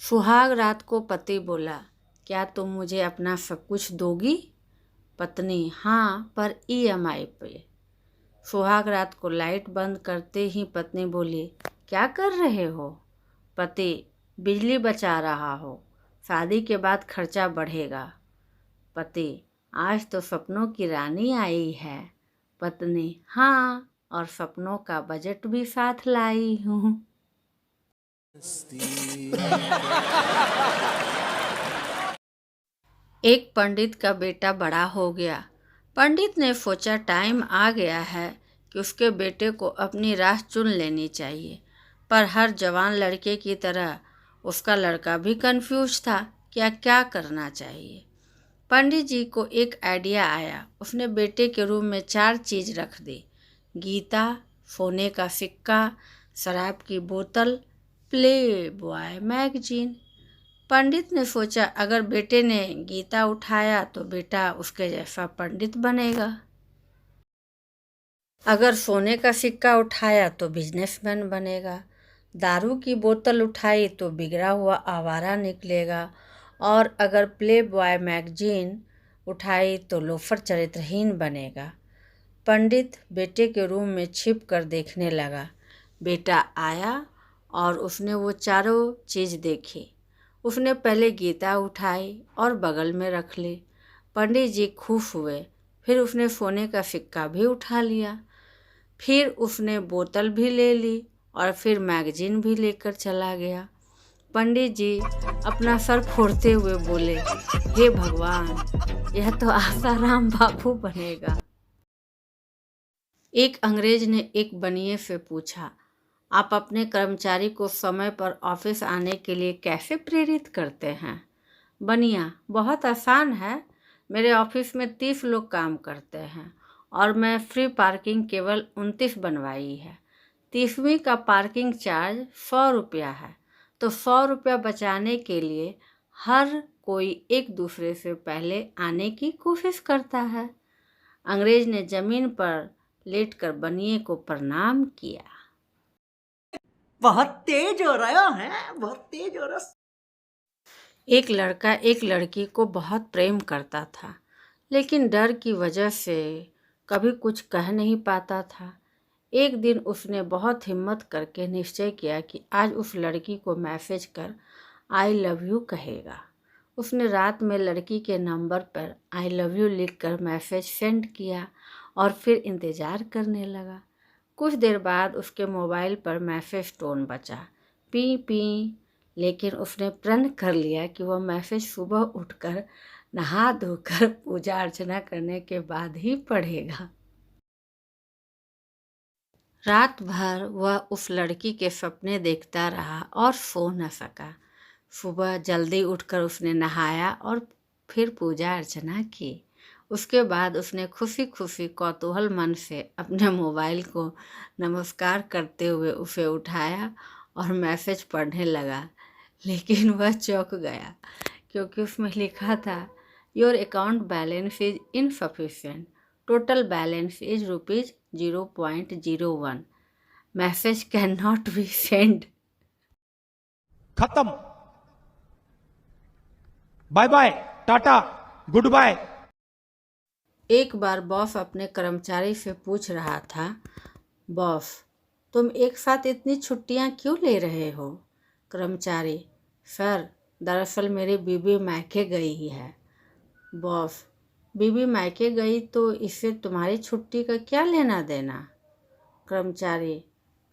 सुहाग रात को पति बोला, क्या तुम मुझे अपना सब कुछ दोगी? पत्नी, हाँ, पर ईएमआई पे। सुहाग रात को लाइट बंद करते ही पत्नी बोली, क्या कर रहे हो? पति, बिजली बचा रहा हो, शादी के बाद खर्चा बढ़ेगा। पति, आज तो सपनों की रानी आई है। पत्नी, हाँ, और सपनों का बजट भी साथ लाई हूँ। एक पंडित का बेटा बड़ा हो गया। पंडित ने सोचा टाइम आ गया है कि उसके बेटे को अपनी राह चुन लेनी चाहिए। पर हर जवान लड़के की तरह उसका लड़का भी कंफ्यूज था कि क्या करना चाहिए। पंडित जी को एक आइडिया आया। उसने बेटे के रूम में 4 चीज़ रख दी: गीता, सोने का सिक्का, शराब की बोतल, प्ले बॉय मैगजीन। पंडित ने सोचा अगर बेटे ने गीता उठाया तो बेटा उसके जैसा पंडित बनेगा, अगर सोने का सिक्का उठाया तो बिजनेसमैन बनेगा, दारू की बोतल उठाई तो बिगड़ा हुआ आवारा निकलेगा, और अगर प्ले बॉय मैगजीन उठाई तो लोफर चरित्रहीन बनेगा। पंडित बेटे के रूम में छिप कर देखने लगा। बेटा आया और उसने वो चारों चीज़ देखी। उसने पहले गीता उठाई और बगल में रख ली। पंडित जी खुश हुए। फिर उसने सोने का सिक्का भी उठा लिया। फिर उसने बोतल भी ले ली और फिर मैगजीन भी लेकर चला गया। पंडित जी अपना सर फोड़ते हुए बोले, हे भगवान, यह तो आसाराम बापू बनेगा। एक अंग्रेज ने एक बनिए से पूछा, आप अपने कर्मचारी को समय पर ऑफिस आने के लिए कैसे प्रेरित करते हैं? बनिया, बहुत आसान है। मेरे ऑफिस में 30 लोग काम करते हैं और मैं फ्री पार्किंग केवल 29 बनवाई है। 30वीं का पार्किंग चार्ज 100 रुपया है, तो 100 रुपया बचाने के लिए हर कोई एक दूसरे से पहले आने की कोशिश करता है। अंग्रेज ने जमीन पर लेटकर बनिए को प्रणाम किया। बहुत तेज हो रहा है, बहुत तेज हो रहा। एक लड़का एक लड़की को बहुत प्रेम करता था, लेकिन डर की वजह से कभी कुछ कह नहीं पाता था। एक दिन उसने बहुत हिम्मत करके निश्चय किया कि आज उस लड़की को मैसेज कर आई लव यू कहेगा। उसने रात में लड़की के नंबर पर आई लव यू लिखकर मैसेज सेंड किया और फिर इंतज़ार करने लगा। कुछ देर बाद उसके मोबाइल पर मैसेज टोन बचा, पी पी, लेकिन उसने प्रण कर लिया कि वह मैसेज सुबह उठकर नहा धोकर पूजा अर्चना करने के बाद ही पढ़ेगा। रात भर वह उस लड़की के सपने देखता रहा और सो न सका। सुबह जल्दी उठकर उसने नहाया और फिर पूजा अर्चना की। उसके बाद उसने खुशी खुशी कौतूहल मन से अपने मोबाइल को नमस्कार करते हुए उसे उठाया और मैसेज पढ़ने लगा, लेकिन वह चौंक गया क्योंकि उसमें लिखा था, your account balance is insufficient, total balance is ₹0.01, message can not be send. खत्म, bye bye, tata, goodbye. एक बार बॉस अपने कर्मचारी से पूछ रहा था, बॉस, तुम एक साथ इतनी छुट्टियां क्यों ले रहे हो? कर्मचारी, सर, दरअसल मेरी बीवी मायके गई है। बॉस, बीवी मायके गई तो इससे तुम्हारी छुट्टी का क्या लेना देना? कर्मचारी,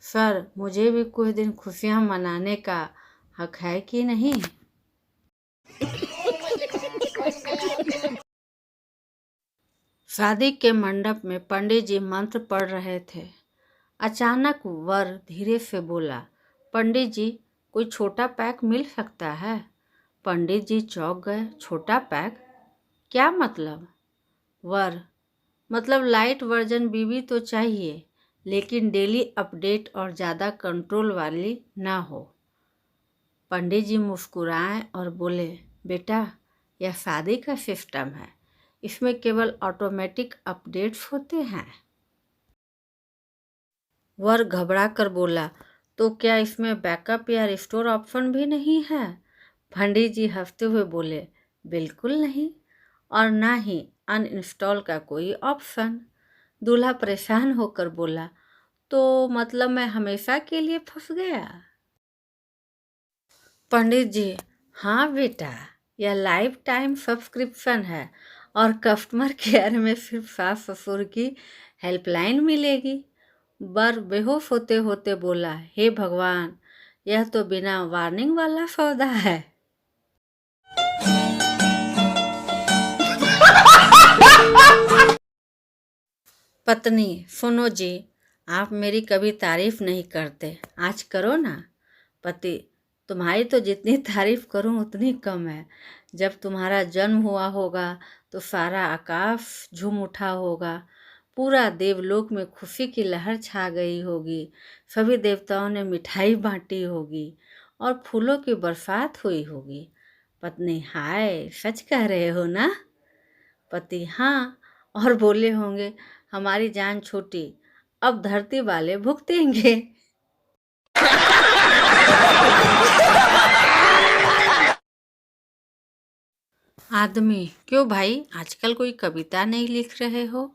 सर, मुझे भी कुछ दिन खुशियां मनाने का हक है कि नहीं? शादी के मंडप में पंडित जी मंत्र पढ़ रहे थे। अचानक वर धीरे से बोला, पंडित जी, कोई छोटा पैक मिल सकता है? पंडित जी चौंक गए। छोटा पैक? क्या मतलब? वर, मतलब लाइट वर्जन बीवी तो चाहिए, लेकिन डेली अपडेट और ज़्यादा कंट्रोल वाली ना हो। पंडित जी मुस्कुराए और बोले, बेटा, यह शादी का सिस्टम है, इसमें केवल ऑटोमेटिक अपडेट्स होते हैं। वर घबरा कर बोला, तो क्या इसमें बैकअप या रिस्टोर ऑप्शन भी नहीं है? पंडित जी हंसते हुए बोले, बिल्कुल नहीं, और ना ही अनइंस्टॉल का कोई ऑप्शन। दूल्हा परेशान होकर बोला, तो मतलब मैं हमेशा के लिए फंस गया? पंडित जी, हाँ बेटा, यह लाइफ टाइम सब्सक्रिप्शन है और कस्टमर केयर में सिर्फ सास ससुर की हेल्पलाइन मिलेगी। वर बेहोश होते होते बोला, हे भगवान, यह तो बिना वार्निंग वाला सौदा है। पत्नी, सुनो जी, आप मेरी कभी तारीफ नहीं करते, आज करो ना। पति, तुम्हारी तो जितनी तारीफ करूं उतनी कम है। जब तुम्हारा जन्म हुआ होगा तो सारा आकाश झूम उठा होगा, पूरा देवलोक में खुशी की लहर छा गई होगी, सभी देवताओं ने मिठाई बांटी होगी और फूलों की बरसात हुई होगी। पत्नी, हाय, सच कह रहे हो ना? पति, हाँ, और बोले होंगे, हमारी जान छोटी, अब धरती वाले भुगतेंगे। आदमी, क्यों भाई, आजकल कोई कविता नहीं लिख रहे हो?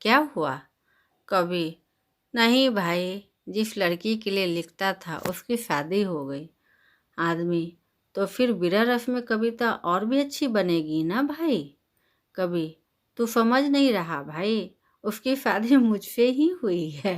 क्या हुआ? कवि, नहीं भाई, जिस लड़की के लिए लिखता था उसकी शादी हो गई। आदमी, तो फिर बिरह रस में कविता और भी अच्छी बनेगी ना भाई। कवि, तू समझ नहीं रहा भाई, उसकी शादी मुझसे ही हुई है।